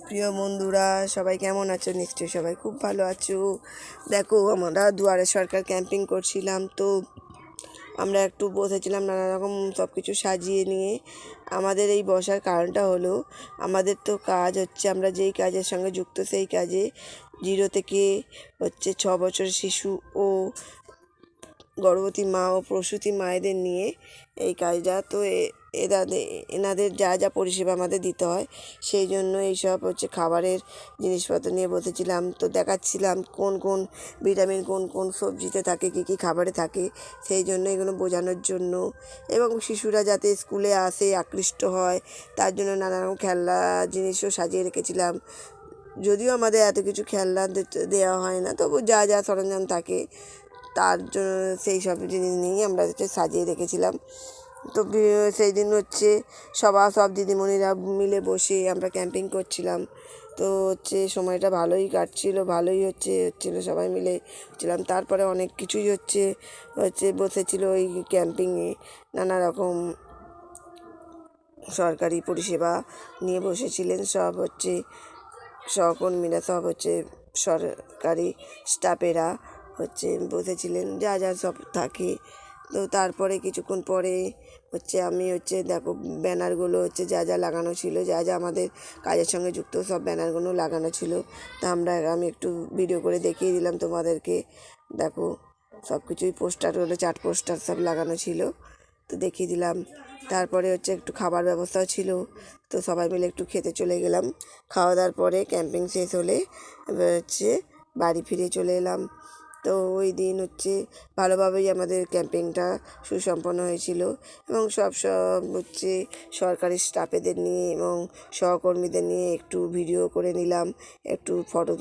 প্রিয় বন্ধুরা, সবাই কেমন আছো? নিশ্চয়ই সবাই খুব ভালো আছো। দেখো, আমরা দুয়ারে সরকার ক্যাম্পিং করছিলাম, তো আমরা একটু বসেছিলাম নানা রকম সব কিছু সাজিয়ে নিয়ে। আমাদের এই বসার কারণটা হলো, আমাদের তো কাজ হচ্ছে, আমরা যেই কাজের সঙ্গে যুক্ত সেই কাজে 0 থেকে 6 বছর শিশু ও গর্ভবতী মা ও প্রসূতি মায়েদের নিয়ে এই কাজটা। তো এনাদের যা যা পরিষেবা আমাদের দিতে হয়, সেই জন্য এইসব খাবারের জিনিসপত্র নিয়ে বসেছিলাম। তো দেখাচ্ছিলাম কোন কোন ভিটামিন কোন কোন সবজিতে থাকে, কী কী খাবারে থাকে, সেই জন্য এগুলো বোঝানোর জন্য। এবং শিশুরা যাতে স্কুলে আসে আকৃষ্ট হয়, তার জন্য নানা রকম খেলনা জিনিসও সাজিয়ে রেখেছিলাম। যদিও আমাদের এত কিছু খেলনা দেওয়া হয় না, তবু যা যা সরঞ্জাম থাকে তার জন্য সেই সব জিনিস নিয়েই আমরা সাজিয়ে রেখেছিলাম। তো সেই দিন সব দিদিমণিরা মিলে বসে আমরা ক্যাম্পিং করছিলাম। তো সময়টা ভালোই কাটছিল, ভালোই হচ্ছিলো, সবাই মিলে ছিলাম। তারপরে অনেক কিছুই বসেছিল ওই ক্যাম্পিংয়ে, নানা রকম সরকারি পরিষেবা নিয়ে বসেছিলেন সব সহকর্মীরা, সব সরকারি স্টাফেরা বসেছিলেন, যা যা সব থাকে। তো তারপরে কিছুক্ষণ পরে আমি দেখো, ব্যানারগুলো যা যা লাগানো ছিল, যা যা আমাদের কাজের সঙ্গে যুক্ত সব ব্যানারগুলো লাগানো ছিল। তা আমি একটু ভিডিও করে দেখিয়ে দিলাম তোমাদেরকে। দেখো, সব কিছুই পোস্টারগুলো, চার্ট পোস্টার সব লাগানো ছিল, তো দেখিয়ে দিলাম। তারপরে একটু খাবার ব্যবস্থাও ছিল, তো সবাই মিলে একটু খেতে চলে গেলাম। খাওয়া দাওয়ার পরে ক্যাম্পিং শেষ হলে এবার বাড়ি ফিরে চলে এলাম। তো ওই দিন ভালোভাবেই আমাদের ক্যাম্পিংটা সুসম্পন্ন হয়েছিল। এবং সব সরকারি স্টাফেদের নিয়ে এবং সহকর্মীদের নিয়ে একটু ভিডিও করে নিলাম, একটু ফটো